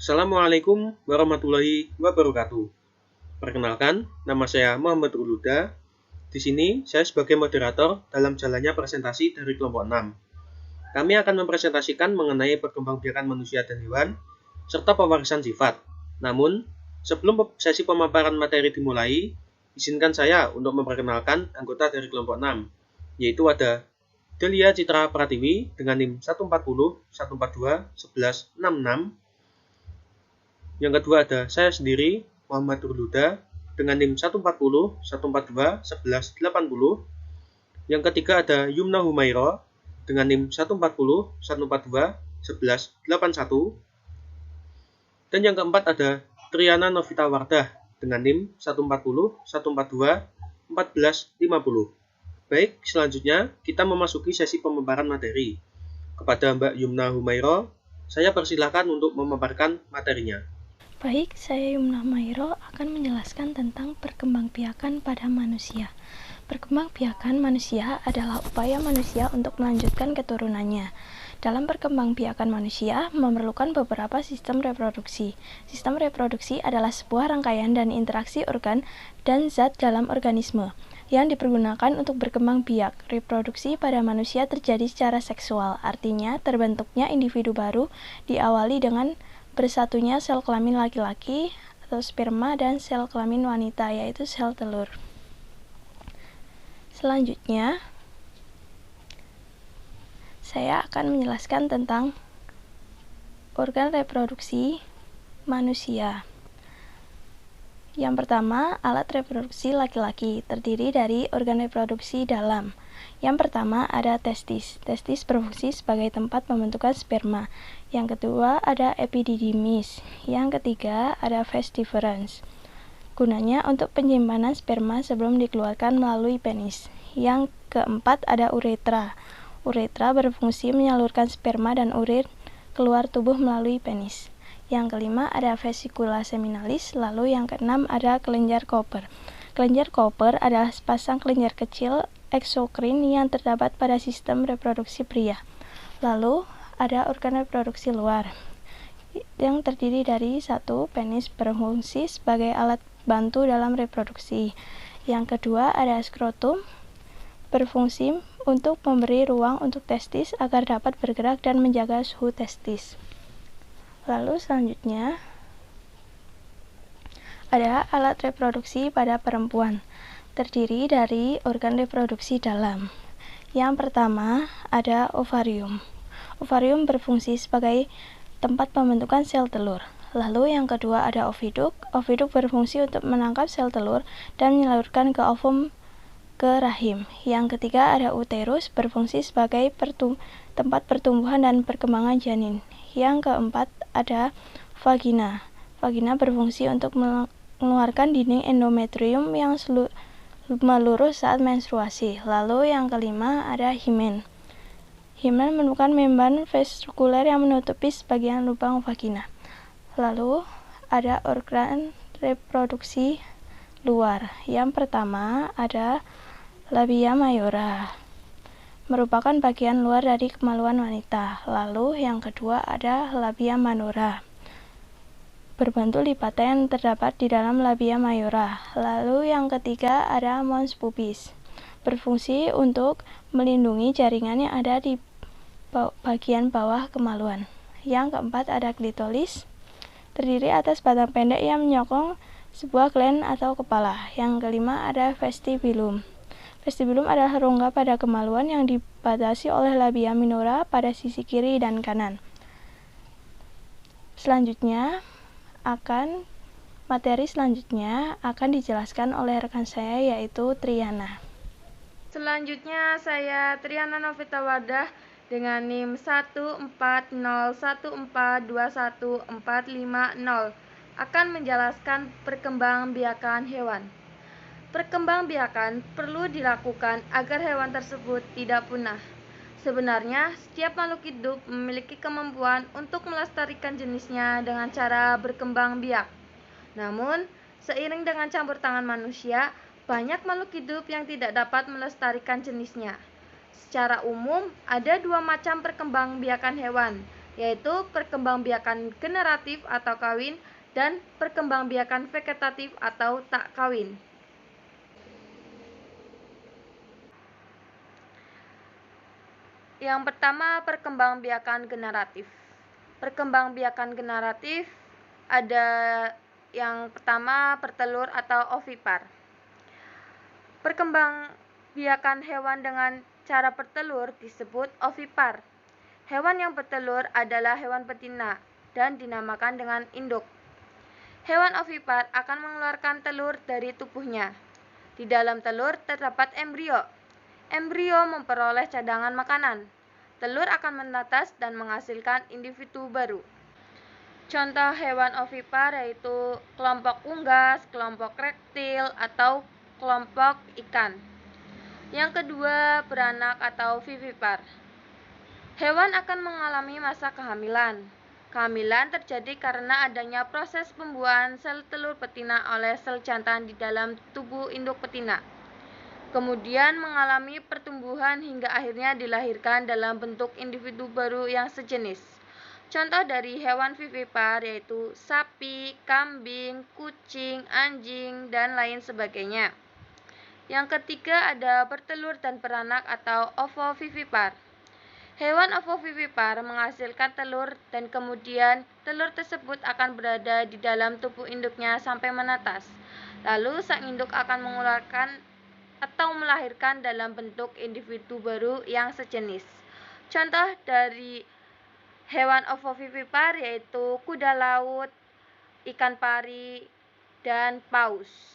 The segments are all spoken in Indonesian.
Assalamualaikum warahmatullahi wabarakatuh. Perkenalkan, nama saya Muhammad Ruluda. Di sini, saya sebagai moderator dalam jalannya presentasi dari kelompok 6. Kami akan mempresentasikan mengenai perkembangbiakan manusia dan hewan, serta pewarisan sifat. Namun, sebelum sesi pemaparan materi dimulai, izinkan saya untuk memperkenalkan anggota dari kelompok 6, yaitu ada Delia Citra Pratiwi dengan NIM 140, 142, 1166. Yang kedua ada saya sendiri, Muhammad Ruluda, dengan NIM 140, 142, 1180. Yang ketiga ada Yumna Humairo dengan NIM 140, 142, 1181. Dan yang keempat ada Triana Novita Wardah dengan NIM 140, 142, 1450. Baik, selanjutnya kita memasuki sesi pemaparan materi. Kepada Mbak Yumna Humairo, saya persilahkan untuk memaparkan materinya. Baik, saya Yumna Humairo akan menjelaskan tentang perkembangbiakan pada manusia. Perkembangbiakan manusia adalah upaya manusia untuk melanjutkan keturunannya. Dalam perkembangbiakan manusia memerlukan beberapa sistem reproduksi. Sistem reproduksi adalah sebuah rangkaian dan interaksi organ dan zat dalam organisme yang dipergunakan untuk berkembang biak. Reproduksi pada manusia terjadi secara seksual, artinya terbentuknya individu baru diawali dengan bersatunya sel kelamin laki-laki atau sperma dan sel kelamin wanita, yaitu sel telur. Selanjutnya, saya akan menjelaskan tentang organ reproduksi manusia. Yang pertama, alat reproduksi laki-laki terdiri dari organ reproduksi dalam. Yang pertama ada testis. Testis berfungsi sebagai tempat pembentukan sperma. Yang kedua ada epididymis. Yang ketiga ada vas deferens. Gunanya untuk penyimpanan sperma sebelum dikeluarkan melalui penis. Yang keempat ada uretra. Uretra berfungsi menyalurkan sperma dan urin keluar tubuh melalui penis. Yang kelima ada vesikula seminalis, lalu yang keenam ada kelenjar Cooper. Kelenjar Cooper adalah sepasang kelenjar kecil eksokrin yang terdapat pada sistem reproduksi pria. Lalu ada organ reproduksi luar yang terdiri dari satu, penis berfungsi sebagai alat bantu dalam reproduksi. Yang kedua ada skrotum berfungsi untuk memberi ruang untuk testis agar dapat bergerak dan menjaga suhu testis. Lalu selanjutnya ada alat reproduksi pada perempuan, terdiri dari organ reproduksi dalam. Yang pertama ada ovarium. Ovarium berfungsi sebagai tempat pembentukan sel telur. Lalu yang kedua ada oviduk. Oviduk berfungsi untuk menangkap sel telur dan menyalurkan ke ovum ke rahim. Yang ketiga ada uterus, berfungsi sebagai tempat pertumbuhan dan perkembangan janin. Yang keempat ada vagina. Vagina berfungsi untuk mengeluarkan dinding endometrium yang melurus saat menstruasi. Lalu yang kelima ada himen. Himen merupakan membran vesikuler yang menutupi sebagian lubang vagina. Lalu ada organ reproduksi luar. Yang pertama ada labia mayora, merupakan bagian luar dari kemaluan wanita. Lalu yang kedua ada labia minora, berbentuk lipatan yang terdapat di dalam labia mayora. Lalu yang ketiga ada mons pubis, berfungsi untuk melindungi jaringan yang ada di bagian bawah kemaluan. Yang keempat ada klitoris, terdiri atas batang pendek yang menyokong sebuah gland atau kepala. Yang kelima ada vestibulum. Vestibulum adalah rongga pada kemaluan yang dibatasi oleh labia minora pada sisi kiri dan kanan. Materi selanjutnya akan dijelaskan oleh rekan saya, yaitu Triana. Selanjutnya saya Triana Novita Wardah dengan NIM 14014214550 akan menjelaskan perkembangbiakan hewan. Perkembangbiakan perlu dilakukan agar hewan tersebut tidak punah. Sebenarnya, setiap makhluk hidup memiliki kemampuan untuk melestarikan jenisnya dengan cara berkembang biak. Namun, seiring dengan campur tangan manusia, banyak makhluk hidup yang tidak dapat melestarikan jenisnya. Secara umum, ada dua macam perkembangbiakan hewan, yaitu perkembangbiakan generatif atau kawin dan perkembangbiakan vegetatif atau tak kawin. Yang pertama, perkembangbiakan generatif. Perkembangbiakan generatif ada yang pertama bertelur atau ovipar. Perkembangbiakan hewan dengan cara bertelur disebut ovipar. Hewan yang bertelur adalah hewan betina dan dinamakan dengan induk. Hewan ovipar akan mengeluarkan telur dari tubuhnya. Di dalam telur terdapat embrio. Embrio memperoleh cadangan makanan. Telur akan menetas dan menghasilkan individu baru. Contoh hewan ovipar yaitu kelompok unggas, kelompok reptil, atau kelompok ikan. Yang kedua, beranak atau vivipar. Hewan akan mengalami masa kehamilan. Kehamilan terjadi karena adanya proses pembuahan sel telur betina oleh sel jantan di dalam tubuh induk betina. Kemudian mengalami pertumbuhan hingga akhirnya dilahirkan dalam bentuk individu baru yang sejenis. Contoh dari hewan vivipar yaitu sapi, kambing, kucing, anjing, dan lain sebagainya. Yang ketiga ada bertelur dan beranak atau ovovivipar. Hewan ovovivipar menghasilkan telur dan kemudian telur tersebut akan berada di dalam tubuh induknya sampai menetas. Lalu sang induk akan mengeluarkan atau melahirkan dalam bentuk individu baru yang sejenis. Contoh dari hewan ovovivipar yaitu kuda laut, ikan pari, dan paus.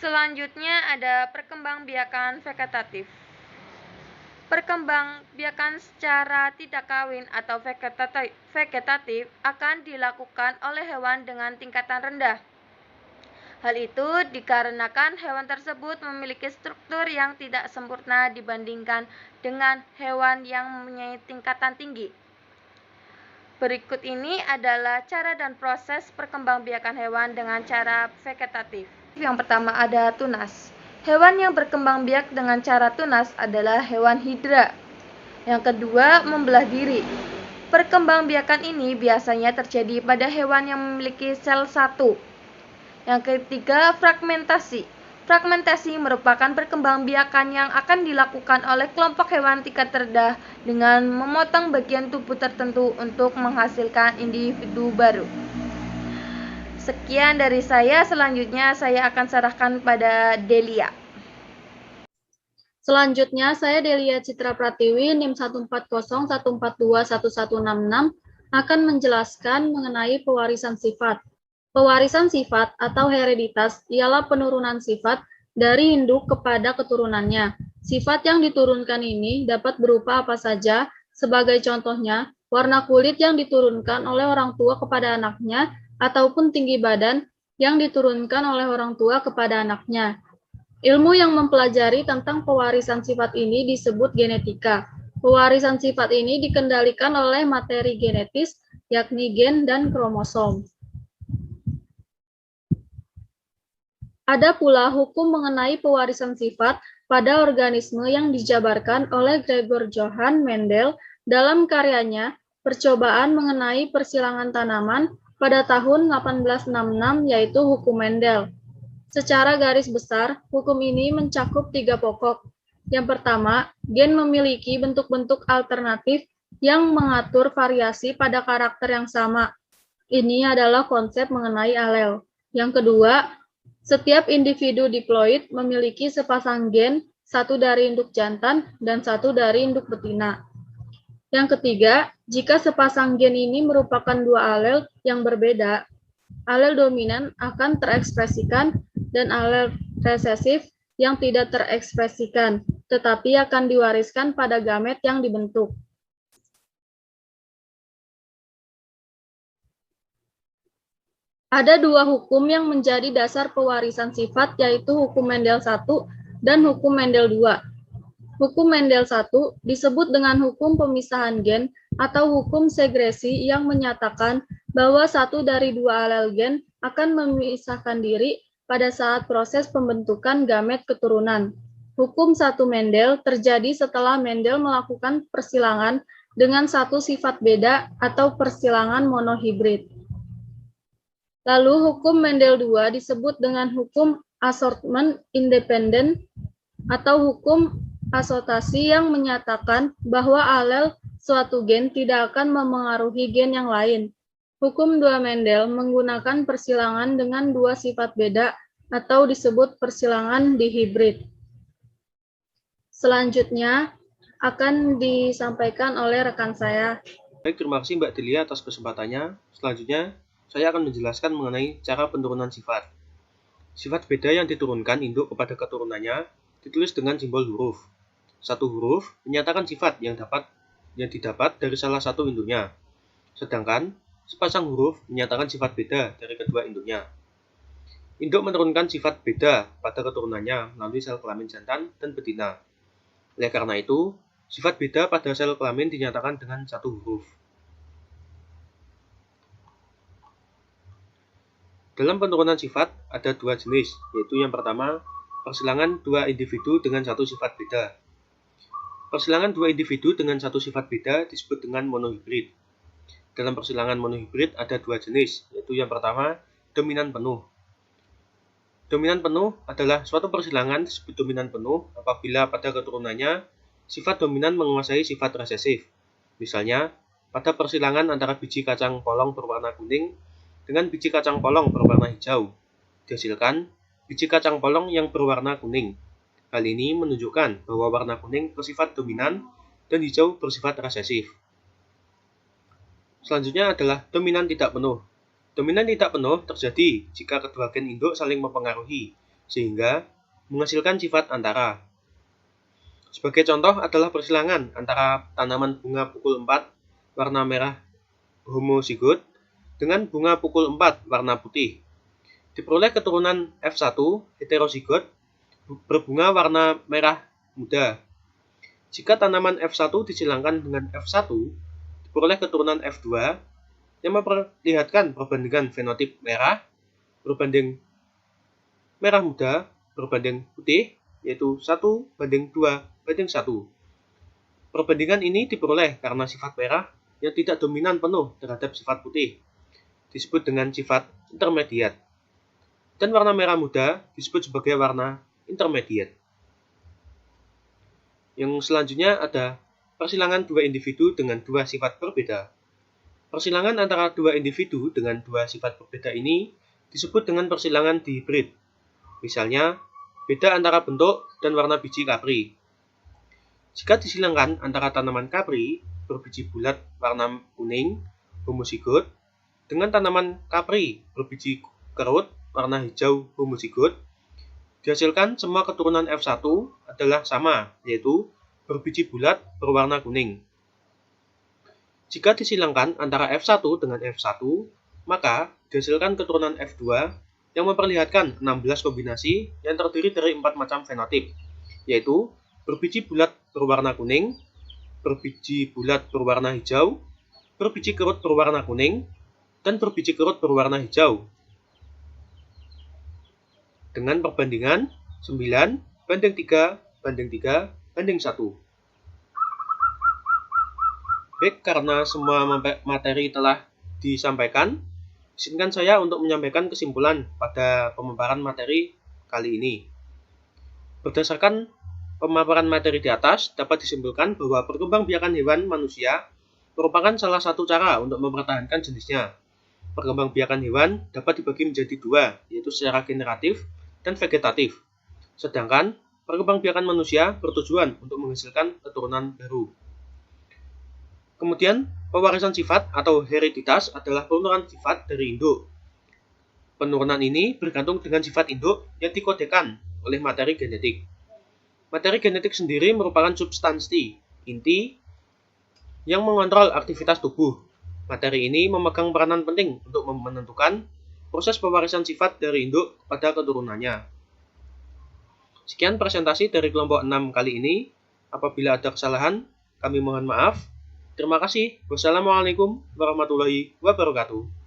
Selanjutnya ada perkembangbiakan vegetatif. Perkembangbiakan secara tidak kawin atau vegetatif akan dilakukan oleh hewan dengan tingkatan rendah. Hal itu dikarenakan hewan tersebut memiliki struktur yang tidak sempurna dibandingkan dengan hewan yang mempunyai tingkatan tinggi. Berikut ini adalah cara dan proses perkembangbiakan hewan dengan cara vegetatif. Yang pertama ada tunas. Hewan yang berkembang biak dengan cara tunas adalah hewan hidra. Yang kedua, membelah diri. Perkembangbiakan ini biasanya terjadi pada hewan yang memiliki sel satu. Yang ketiga, fragmentasi. Fragmentasi merupakan perkembangbiakan yang akan dilakukan oleh kelompok hewan tingkat rendah dengan memotong bagian tubuh tertentu untuk menghasilkan individu baru. Sekian dari saya, selanjutnya saya akan serahkan pada Delia. Selanjutnya, saya Delia Citra Pratiwi, NIM 14014211166, akan menjelaskan mengenai pewarisan sifat. Pewarisan sifat atau hereditas ialah penurunan sifat dari induk kepada keturunannya. Sifat yang diturunkan ini dapat berupa apa saja, sebagai contohnya, warna kulit yang diturunkan oleh orang tua kepada anaknya, ataupun tinggi badan yang diturunkan oleh orang tua kepada anaknya. Ilmu yang mempelajari tentang pewarisan sifat ini disebut genetika. Pewarisan sifat ini dikendalikan oleh materi genetis, yakni gen dan kromosom. Ada pula hukum mengenai pewarisan sifat pada organisme yang dijabarkan oleh Gregor Johann Mendel dalam karyanya Percobaan mengenai persilangan tanaman pada tahun 1866, yaitu hukum Mendel. Secara garis besar, hukum ini mencakup 3 pokok. Yang pertama, gen memiliki bentuk-bentuk alternatif yang mengatur variasi pada karakter yang sama. Ini adalah konsep mengenai alel. Yang kedua, setiap individu diploid memiliki sepasang gen, satu dari induk jantan dan satu dari induk betina. Yang ketiga, jika sepasang gen ini merupakan 2 alel yang berbeda, alel dominan akan terekspresikan dan alel resesif yang tidak terekspresikan, tetapi akan diwariskan pada gamet yang dibentuk. Ada 2 hukum yang menjadi dasar pewarisan sifat, yaitu hukum Mendel 1 dan hukum Mendel 2. Hukum Mendel 1 disebut dengan hukum pemisahan gen atau hukum segresi yang menyatakan bahwa satu dari 2 alel gen akan memisahkan diri pada saat proses pembentukan gamet keturunan. Hukum 1 Mendel terjadi setelah Mendel melakukan persilangan dengan satu sifat beda atau persilangan monohibrid. Lalu hukum Mendel II disebut dengan hukum assortment independent atau hukum asotasi yang menyatakan bahwa alel suatu gen tidak akan memengaruhi gen yang lain. Hukum 2 Mendel menggunakan persilangan dengan dua sifat beda atau disebut persilangan dihibrid. Selanjutnya akan disampaikan oleh rekan saya. Baik, terima kasih Mbak Delia atas kesempatannya. Selanjutnya, saya akan menjelaskan mengenai cara penurunan sifat. Sifat beda yang diturunkan induk kepada keturunannya ditulis dengan simbol huruf. Satu huruf menyatakan sifat yang didapat dari salah satu induknya. Sedangkan sepasang huruf menyatakan sifat beda dari kedua induknya. Induk menurunkan sifat beda pada keturunannya melalui sel kelamin jantan dan betina. Oleh karena itu, sifat beda pada sel kelamin dinyatakan dengan satu huruf. Dalam penurunan sifat ada dua jenis, yaitu yang pertama, persilangan dua individu dengan satu sifat beda. Persilangan dua individu dengan satu sifat beda disebut dengan monohibrid. Dalam persilangan monohibrid ada dua jenis, yaitu yang pertama, dominan penuh. Dominan penuh adalah suatu persilangan disebut dominan penuh apabila pada keturunannya sifat dominan menguasai sifat resesif. Misalnya, pada persilangan antara biji kacang polong berwarna kuning dengan biji kacang polong berwarna hijau, dihasilkan biji kacang polong yang berwarna kuning. Hal ini menunjukkan bahwa warna kuning bersifat dominan dan hijau bersifat resesif. Selanjutnya adalah dominan tidak penuh. Dominan tidak penuh terjadi jika kedua gen induk saling mempengaruhi, sehingga menghasilkan sifat antara. Sebagai contoh adalah persilangan antara tanaman bunga pukul 4 warna merah homozigot dengan bunga pukul 4 warna putih. Diperoleh keturunan F1 heterozigot berbunga warna merah muda. Jika tanaman F1 disilangkan dengan F1, diperoleh keturunan F2 yang memperlihatkan perbandingan fenotip merah berbanding merah muda berbanding putih, yaitu 1:2:1. Perbandingan ini diperoleh karena sifat merah yang tidak dominan penuh terhadap sifat putih disebut dengan sifat intermediat, dan warna merah muda disebut sebagai warna intermediat. Yang selanjutnya ada persilangan dua individu dengan dua sifat berbeda. Persilangan antara dua individu dengan dua sifat berbeda ini disebut dengan persilangan dihibrid. Misalnya, beda antara bentuk dan warna biji kapri. Jika disilangkan antara tanaman kapri berbiji bulat warna kuning homozigot dengan tanaman kapri berbiji kerut warna hijau homozigot, dihasilkan semua keturunan F1 adalah sama, yaitu berbiji bulat berwarna kuning. Jika disilangkan antara F1 dengan F1, maka dihasilkan keturunan F2 yang memperlihatkan 16 kombinasi yang terdiri dari 4 macam fenotip, yaitu berbiji bulat berwarna kuning, berbiji bulat berwarna hijau, berbiji kerut berwarna kuning, dan berbiji kerut berwarna hijau. Dengan perbandingan 9:3:3:1. Baik, karena semua materi telah disampaikan, izinkan saya untuk menyampaikan kesimpulan pada pemaparan materi kali ini. Berdasarkan pemaparan materi di atas, dapat disimpulkan bahwa perkembangbiakan hewan manusia merupakan salah satu cara untuk mempertahankan jenisnya. Perkembangbiakan hewan dapat dibagi menjadi dua, yaitu secara generatif dan vegetatif. Sedangkan perkembangbiakan manusia bertujuan untuk menghasilkan keturunan baru. Kemudian, pewarisan sifat atau hereditas adalah penurunan sifat dari induk. Penurunan ini bergantung dengan sifat induk yang dikodekan oleh materi genetik. Materi genetik sendiri merupakan substansi inti yang mengontrol aktivitas tubuh. Materi ini memegang peranan penting untuk menentukan proses pewarisan sifat dari induk pada keturunannya. Sekian presentasi dari kelompok 6 kali ini. Apabila ada kesalahan, kami mohon maaf. Terima kasih. Wassalamualaikum warahmatullahi wabarakatuh.